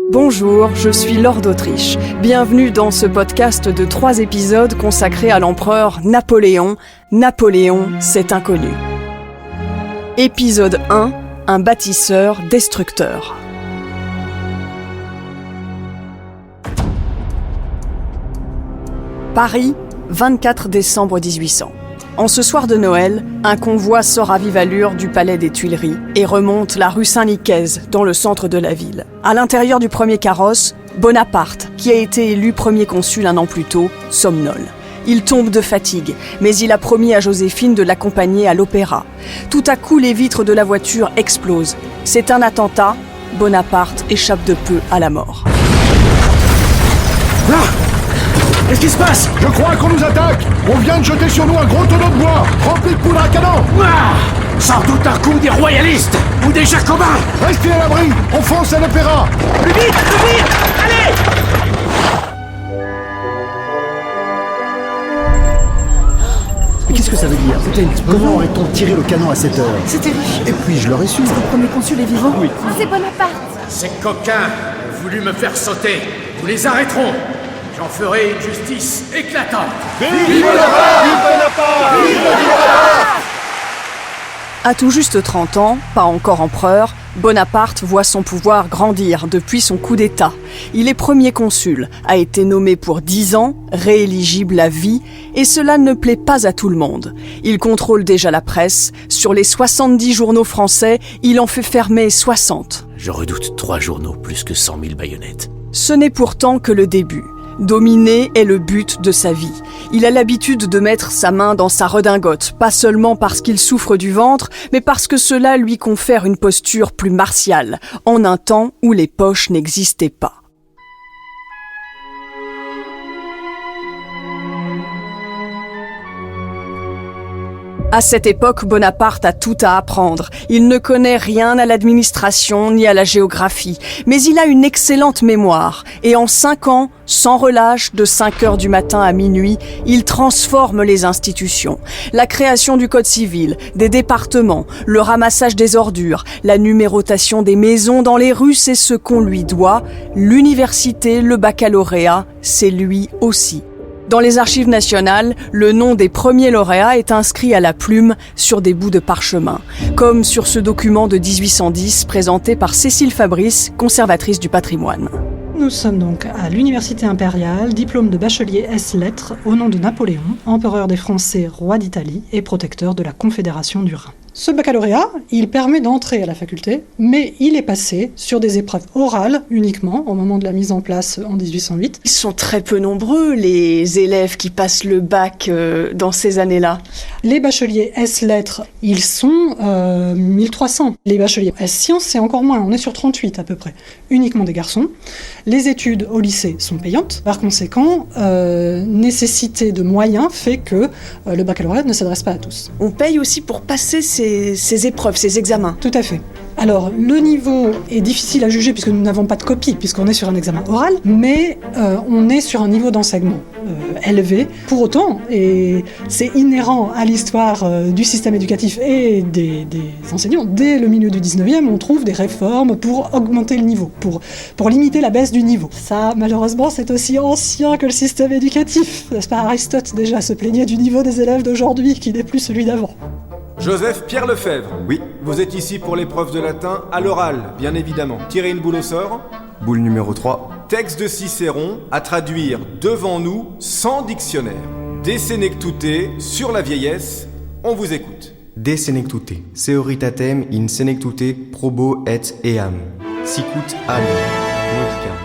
Bonjour, je suis Laure d'Autriche. Bienvenue dans ce podcast de 3 épisodes consacrés à l'empereur Napoléon. Napoléon, c'est inconnu. Épisode 1, un bâtisseur destructeur. Paris, 24 décembre 1800. En ce soir de Noël, un convoi sort à vive allure du palais des Tuileries et remonte la rue Saint-Nicaise, dans le centre de la ville. À l'intérieur du premier carrosse, Bonaparte, qui a été élu premier consul un an plus tôt, somnole. Il tombe de fatigue, mais il a promis à Joséphine de l'accompagner à l'opéra. Tout à coup, les vitres de la voiture explosent. C'est un attentat. Bonaparte échappe de peu à la mort. Là! Qu'est-ce qui se passe? Je crois qu'on nous attaque. On vient de jeter sur nous un gros tonneau de bois, rempli de poudre à canon. Sans doute un coup des royalistes ou des jacobins. Restez à l'abri, on fonce à l'opéra. Plus vite, allez! Mais qu'est-ce que ça veut dire? Comment aurait-on tiré le canon à cette heure? C'est terrifiant. Et puis je l'aurais su. Le premier consul est vivant? Oui. C'est Bonaparte. Ces coquins ont voulu me faire sauter. Nous les arrêterons. J'en ferai une justice éclatante. Vive Bonaparte! À tout juste 30 ans, pas encore empereur, Bonaparte voit son pouvoir grandir depuis son coup d'État. Il est premier consul, a été nommé pour 10 ans, rééligible à vie, et cela ne plaît pas à tout le monde. Il contrôle déjà la presse. Sur les 70 journaux français, il en fait fermer 60. Je redoute 3 journaux plus que 100 000 baïonnettes. Ce n'est pourtant que le début. Dominer est le but de sa vie. Il a l'habitude de mettre sa main dans sa redingote, pas seulement parce qu'il souffre du ventre, mais parce que cela lui confère une posture plus martiale, en un temps où les poches n'existaient pas. À cette époque, Bonaparte a tout à apprendre. Il ne connaît rien à l'administration ni à la géographie, mais il a une excellente mémoire. Et en 5 ans, sans relâche, de 5 heures du matin à minuit, il transforme les institutions. La création du code civil, des départements, le ramassage des ordures, la numérotation des maisons dans les rues, c'est ce qu'on lui doit. L'université, le baccalauréat, c'est lui aussi. Dans les archives nationales, le nom des premiers lauréats est inscrit à la plume sur des bouts de parchemin, comme sur ce document de 1810 présenté par Cécile Fabrice, conservatrice du patrimoine. Nous sommes donc à l'Université impériale, diplôme de bachelier ès-lettres au nom de Napoléon, empereur des Français, roi d'Italie et protecteur de la Confédération du Rhin. Ce baccalauréat, il permet d'entrer à la faculté, mais il est passé sur des épreuves orales uniquement au moment de la mise en place en 1808. Ils sont très peu nombreux, les élèves qui passent le bac dans ces années-là. Les bacheliers ès-lettres, ils sont 1300. Les bacheliers ès-sciences, c'est encore moins, on est sur 38 à peu près. Uniquement des garçons. Les études au lycée sont payantes. Par conséquent, nécessité de moyens fait que le baccalauréat ne s'adresse pas à tous. On paye aussi pour passer ces épreuves, ces examens. Tout à fait. Alors, le niveau est difficile à juger puisque nous n'avons pas de copie, puisqu'on est sur un examen oral, mais on est sur un niveau d'enseignement élevé. Pour autant, et c'est inhérent à l'histoire du système éducatif et des enseignants, dès le milieu du 19e, on trouve des réformes pour augmenter le niveau, pour limiter la baisse du niveau. Ça, malheureusement, c'est aussi ancien que le système éducatif. N'est-ce pas? Aristote, déjà, se plaignait du niveau des élèves d'aujourd'hui, qui n'est plus celui d'avant. Joseph Pierre Lefebvre. Oui. Vous êtes ici pour l'épreuve de latin à l'oral, bien évidemment. Tirez une boule au sort. Boule numéro 3. Texte de Cicéron à traduire devant nous sans dictionnaire. De Senectute sur la vieillesse. On vous écoute. De senectute, seoritatem in senectute probo et eam. Sicut alium, modicam.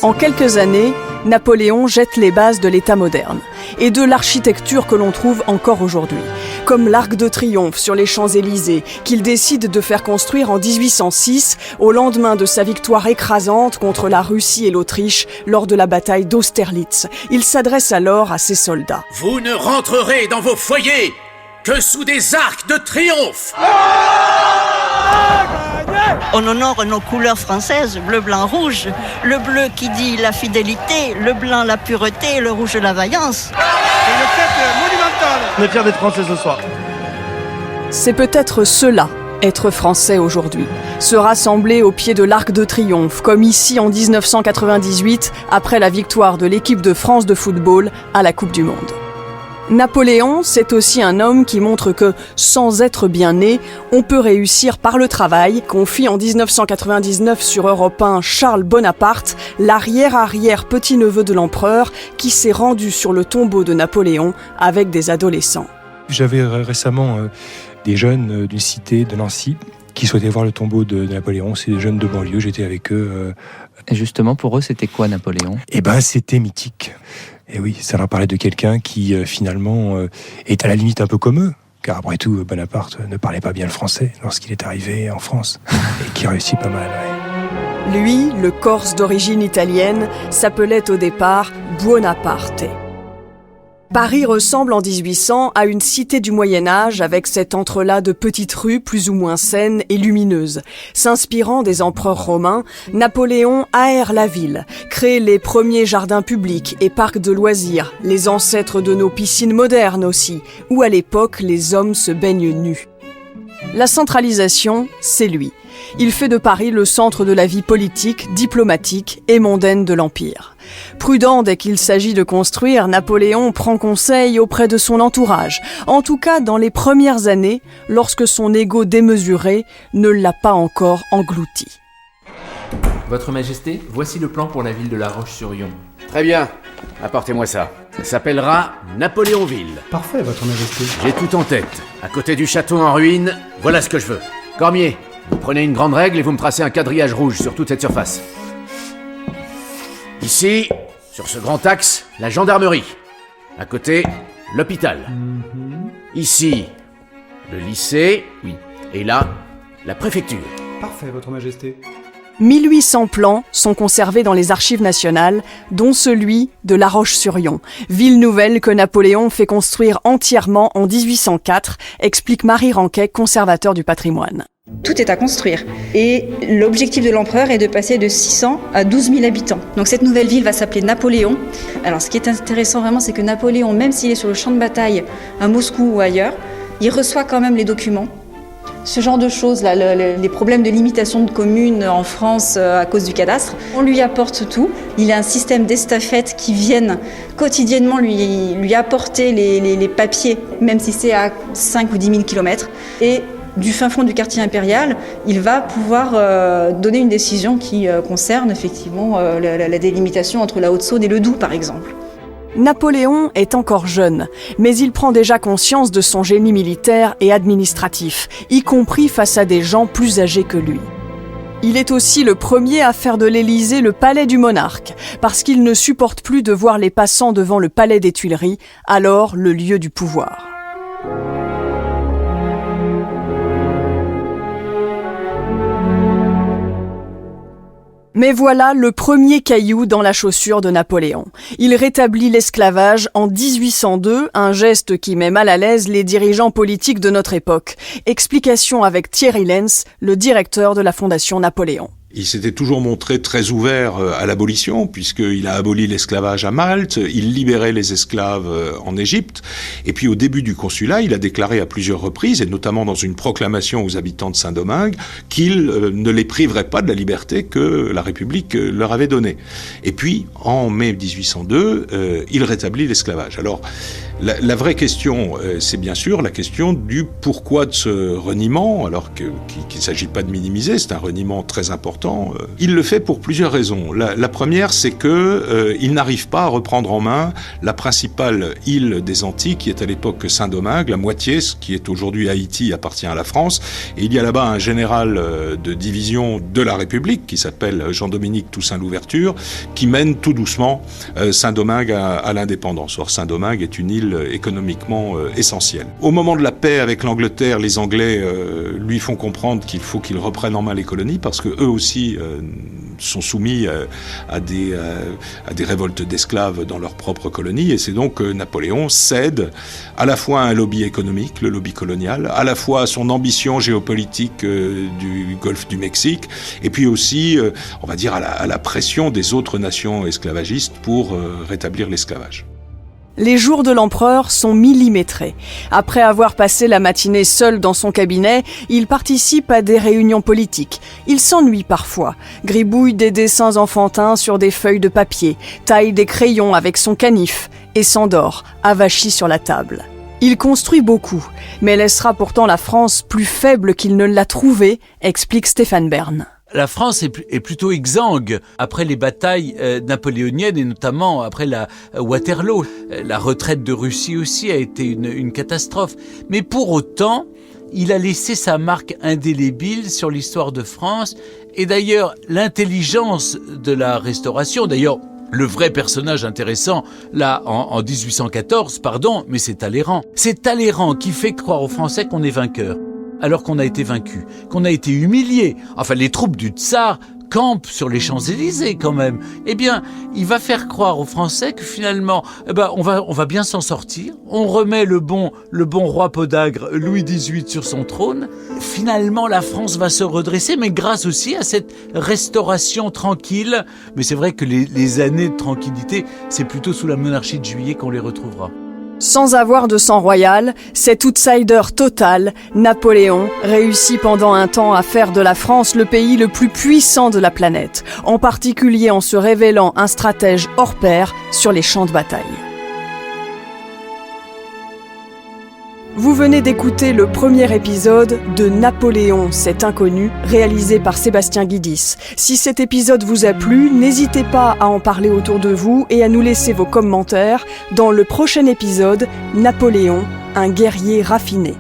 En quelques années, Napoléon jette les bases de l'État moderne et de l'architecture que l'on trouve encore aujourd'hui, comme l'Arc de Triomphe sur les Champs-Élysées, qu'il décide de faire construire en 1806, au lendemain de sa victoire écrasante contre la Russie et l'Autriche lors de la bataille d'Austerlitz. Il s'adresse alors à ses soldats. « Vous ne rentrerez dans vos foyers que sous des arcs de triomphe !» On honore nos couleurs françaises, bleu, blanc, rouge. Le bleu qui dit la fidélité, le blanc la pureté, le rouge la vaillance. C'est une fête monumentale. On est fiers d'être français ce soir. C'est peut-être cela Être français aujourd'hui, se rassembler au pied de l'Arc de Triomphe, comme ici en 1998, après la victoire de l'équipe de France de football à la Coupe du Monde. Napoléon, c'est aussi un homme qui montre que, sans être bien né, on peut réussir par le travail, confie en 1999 sur Europe 1 Charles Bonaparte, l'arrière-arrière-petit-neveu de l'empereur, qui s'est rendu sur le tombeau de Napoléon avec des adolescents. J'avais récemment des jeunes d'une cité de Nancy qui souhaitaient voir le tombeau de Napoléon. C'est des jeunes de banlieue, j'étais avec eux. Et justement, pour eux, c'était quoi Napoléon ? C'était mythique. Et oui, ça leur parlait de quelqu'un qui, finalement, est à la limite un peu comme eux. Car après tout, Bonaparte ne parlait pas bien le français lorsqu'il est arrivé en France. Et qui réussit pas mal, ouais. Lui, le Corse d'origine italienne, s'appelait au départ Buonaparte. Paris ressemble en 1800 à une cité du Moyen-Âge avec cet entrelac de petites rues plus ou moins saines et lumineuses. S'inspirant des empereurs romains, Napoléon aère la ville, crée les premiers jardins publics et parcs de loisirs, les ancêtres de nos piscines modernes aussi, où à l'époque les hommes se baignent nus. La centralisation, c'est lui. Il fait de Paris le centre de la vie politique, diplomatique et mondaine de l'Empire. Prudent dès qu'il s'agit de construire, Napoléon prend conseil auprès de son entourage, en tout cas dans les premières années, lorsque son ego démesuré ne l'a pas encore englouti. Votre Majesté, voici le plan pour la ville de La Roche-sur-Yon. Très bien, apportez-moi ça. Ça s'appellera Napoléonville. Parfait, Votre Majesté. J'ai tout en tête. À côté du château en ruine, voilà ce que je veux. Cormier, vous prenez une grande règle et vous me tracez un quadrillage rouge sur toute cette surface. Ici, sur ce grand axe, la gendarmerie. À côté, l'hôpital. Ici, le lycée. Oui. Et là, la préfecture. Parfait, Votre Majesté. 1800 plans sont conservés dans les archives nationales, dont celui de La Roche-sur-Yon, ville nouvelle que Napoléon fait construire entièrement en 1804, explique Marie Ranquet, conservateur du patrimoine. Tout est à construire. Et l'objectif de l'empereur est de passer de 600 à 12 000 habitants. Donc cette nouvelle ville va s'appeler Napoléon. Alors ce qui est intéressant vraiment, c'est que Napoléon, même s'il est sur le champ de bataille à Moscou ou ailleurs, il reçoit quand même les documents. Ce genre de choses, là, les problèmes de limitation de communes en France à cause du cadastre, on lui apporte tout. Il a un système d'estafettes qui viennent quotidiennement lui apporter les papiers, même si c'est à 5 ou 10 000 kilomètres. Et du fin fond du quartier impérial, il va pouvoir donner une décision qui concerne effectivement la délimitation entre la Haute-Saône et le Doubs, par exemple. Napoléon est encore jeune, mais il prend déjà conscience de son génie militaire et administratif, y compris face à des gens plus âgés que lui. Il est aussi le premier à faire de l'Élysée le palais du monarque, parce qu'il ne supporte plus de voir les passants devant le palais des Tuileries, alors le lieu du pouvoir. Mais voilà le premier caillou dans la chaussure de Napoléon. Il rétablit l'esclavage en 1802, un geste qui met mal à l'aise les dirigeants politiques de notre époque. Explication avec Thierry Lenz, le directeur de la Fondation Napoléon. Il s'était toujours montré très ouvert à l'abolition, puisqu'il a aboli l'esclavage à Malte, il libérait les esclaves en Égypte, et puis au début du consulat, il a déclaré à plusieurs reprises, et notamment dans une proclamation aux habitants de Saint-Domingue, qu'il ne les priverait pas de la liberté que la République leur avait donnée. Et puis, en mai 1802, il rétablit l'esclavage. Alors, la vraie question, c'est bien sûr la question du pourquoi de ce reniement, alors qu'il ne s'agit pas de minimiser, c'est un reniement très important. Il le fait pour plusieurs raisons. La première, c'est que il n'arrive pas à reprendre en main la principale île des Antilles, qui est à l'époque Saint-Domingue, la moitié, ce qui est aujourd'hui Haïti, appartient à la France. Et il y a là-bas un général de division de la République, qui s'appelle Jean-Dominique Toussaint-Louverture, qui mène tout doucement Saint-Domingue à l'indépendance. Or, Saint-Domingue est une île économiquement essentielle. Au moment de la paix avec l'Angleterre, les Anglais lui font comprendre qu'il faut qu'il reprenne en main les colonies, parce que eux aussi sont soumis à des révoltes d'esclaves dans leurs propres colonies, et c'est donc que Napoléon cède à la fois à un lobby économique, le lobby colonial, à la fois à son ambition géopolitique du golfe du Mexique, et puis aussi, on va dire, à la pression des autres nations esclavagistes pour rétablir l'esclavage. Les jours de l'empereur sont millimétrés. Après avoir passé la matinée seul dans son cabinet, il participe à des réunions politiques. Il s'ennuie parfois, gribouille des dessins enfantins sur des feuilles de papier, taille des crayons avec son canif et s'endort, avachi sur la table. Il construit beaucoup, mais laissera pourtant la France plus faible qu'il ne l'a trouvée, explique Stéphane Bern. La France est plutôt exsangue après les batailles napoléoniennes et notamment après la Waterloo. La retraite de Russie aussi a été une catastrophe. Mais pour autant, il a laissé sa marque indélébile sur l'histoire de France. Et d'ailleurs, l'intelligence de la Restauration, d'ailleurs, le vrai personnage intéressant, là, en 1814, mais c'est Talleyrand. C'est Talleyrand qui fait croire aux Français qu'on est vainqueur, alors qu'on a été vaincu, qu'on a été humilié. Enfin, les troupes du tsar campent sur les Champs-Élysées quand même. Eh bien, il va faire croire aux Français que finalement, on va bien s'en sortir. On remet le bon roi podagre Louis XVIII sur son trône. Finalement, la France va se redresser, mais grâce aussi à cette restauration tranquille. Mais c'est vrai que les années de tranquillité, c'est plutôt sous la monarchie de Juillet qu'on les retrouvera. Sans avoir de sang royal, cet outsider total, Napoléon, réussit pendant un temps à faire de la France le pays le plus puissant de la planète, en particulier en se révélant un stratège hors pair sur les champs de bataille. Vous venez d'écouter le premier épisode de Napoléon, cet inconnu, réalisé par Sébastien Guidis. Si cet épisode vous a plu, n'hésitez pas à en parler autour de vous et à nous laisser vos commentaires dans le prochain épisode, Napoléon, un guerrier raffiné.